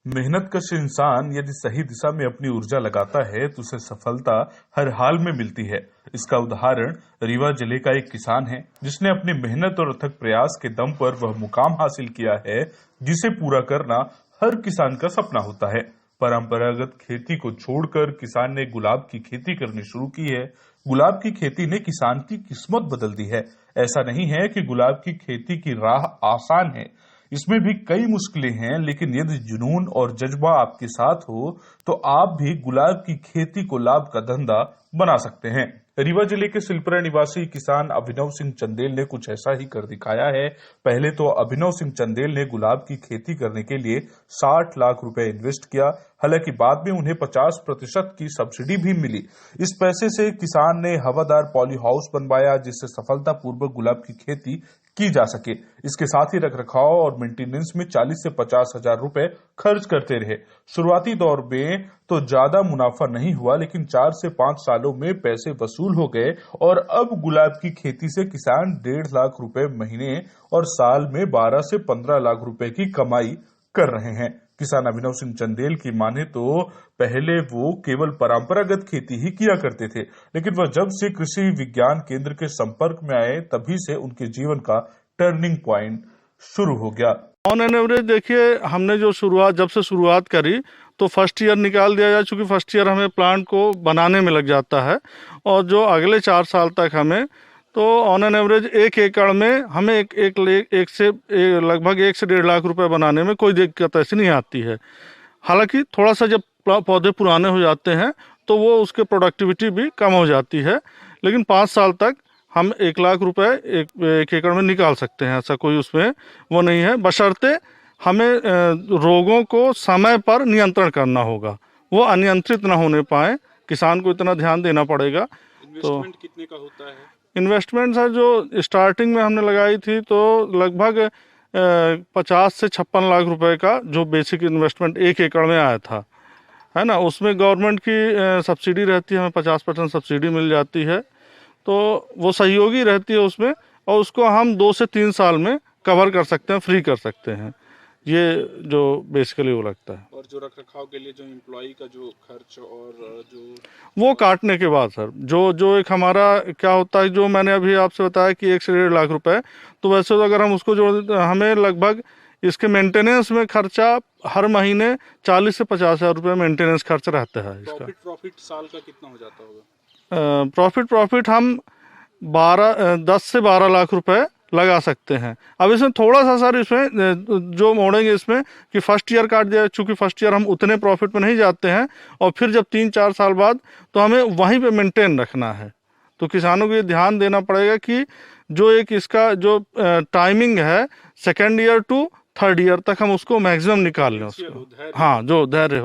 मेहनतकश इंसान यदि सही दिशा में अपनी ऊर्जा लगाता है तो उसे सफलता हर हाल में मिलती है। इसका उदाहरण रीवा जिले का एक किसान है जिसने अपनी मेहनत और अथक प्रयास के दम पर वह मुकाम हासिल किया है जिसे पूरा करना हर किसान का सपना होता है। परंपरागत खेती को छोड़कर किसान ने गुलाब की खेती करनी शुरू की है। गुलाब की खेती ने किसान की किस्मत बदल दी है। ऐसा नहीं है कि गुलाब की खेती की राह आसान है, इसमें भी कई मुश्किलें हैं, लेकिन यदि जुनून और जज्बा आपके साथ हो तो आप भी गुलाब की खेती को लाभ का धंधा बना सकते हैं। रीवा जिले के सिलपरा निवासी किसान अभिनव सिंह चंदेल ने कुछ ऐसा ही कर दिखाया है। पहले तो अभिनव सिंह चंदेल ने गुलाब की खेती करने के लिए 60 लाख रुपए इन्वेस्ट किया। हालांकि बाद में उन्हें 50% की सब्सिडी भी मिली। इस पैसे से किसान ने हवादार पॉली हाउस बनवाया जिससे सफलतापूर्वक गुलाब की खेती की जा सके। इसके साथ ही रखरखाव और मेंटेनेंस में 40 से 50 हजार रुपए खर्च करते रहे। शुरुआती दौर में तो ज्यादा मुनाफा नहीं हुआ, लेकिन 4 से 5 सालों में पैसे वसूल हो गए और अब गुलाब की खेती से किसान 1.5 लाख रुपए महीने और साल में 12 से 15 लाख रुपए की कमाई कर रहे हैं। किसान अभिनव सिंह चंदेल की माने तो पहले वो केवल परंपरागत खेती ही किया करते थे, लेकिन वह जब से कृषि विज्ञान केंद्र के संपर्क में आए तभी से उनके जीवन का टर्निंग पॉइंट शुरू हो गया। ऑन एन एवरेज देखिए, हमने जो जब से शुरुआत करी तो फर्स्ट ईयर निकाल दिया जाए, चूँकि फर्स्ट ईयर हमें प्लांट को बनाने में लग जाता है और जो अगले 4 साल तक हमें तो ऑन एन एवरेज 1 एकड़ में हमें लगभग 1 से 1.5 लाख रुपए बनाने में कोई दिक्कत ऐसी नहीं आती है। हालांकि थोड़ा सा जब पौधे पुराने हो जाते हैं तो वो उसके प्रोडक्टिविटी भी कम हो जाती है, लेकिन 5 साल तक हम 1 लाख रुपए एक एकड़ में निकाल सकते हैं। ऐसा कोई उसमें वो नहीं है, बशर्ते हमें रोगों को समय पर नियंत्रण करना होगा, वो अनियंत्रित ना होने पाए। किसान को इतना ध्यान देना पड़ेगा। इन्वेस्टमेंट कितने का होता है? इन्वेस्टमेंट सर जो स्टार्टिंग में हमने लगाई थी तो लगभग 50 से 56 लाख रुपए का जो बेसिक इन्वेस्टमेंट 1 एकड़ में आया था, है ना। उसमें गवर्नमेंट की सब्सिडी रहती है, हमें 50% सब्सिडी मिल जाती है, तो वो सहयोगी रहती है उसमें, और उसको हम 2 से 3 साल में कवर कर सकते हैं, फ्री कर सकते हैं। ये जो बेसिकली वो लगता है। और जो रखरखाव के लिए जो एम्प्लॉय का जो खर्च और जो वो काटने के बाद सर जो एक हमारा क्या होता है, जो मैंने अभी आपसे बताया कि 1 से 1.5 लाख रुपए, तो वैसे तो अगर हम उसको हमें लगभग इसके मेंटेनेंस में खर्चा हर महीने 40 से 50 हजार रुपये मेंटेनेंस खर्च रहता है इसका। प्रॉफिट साल का कितना हो जाता होगा? प्रॉफिट हम 10 से 12 लाख रुपए लगा सकते हैं। अब इसमें थोड़ा सा सर इसमें जो मोड़ेंगे इसमें कि फर्स्ट ईयर काट दिया, चूँकि फर्स्ट ईयर हम उतने प्रॉफिट में नहीं जाते हैं, और फिर जब 3-4 साल बाद तो हमें वहीं पे मेंटेन रखना है। तो किसानों को ये ध्यान देना पड़ेगा कि जो एक इसका जो टाइमिंग है 2nd year to 3rd year तक हम उसको मैक्सिमम निकाल लें उसको। हाँ, जो धैर्य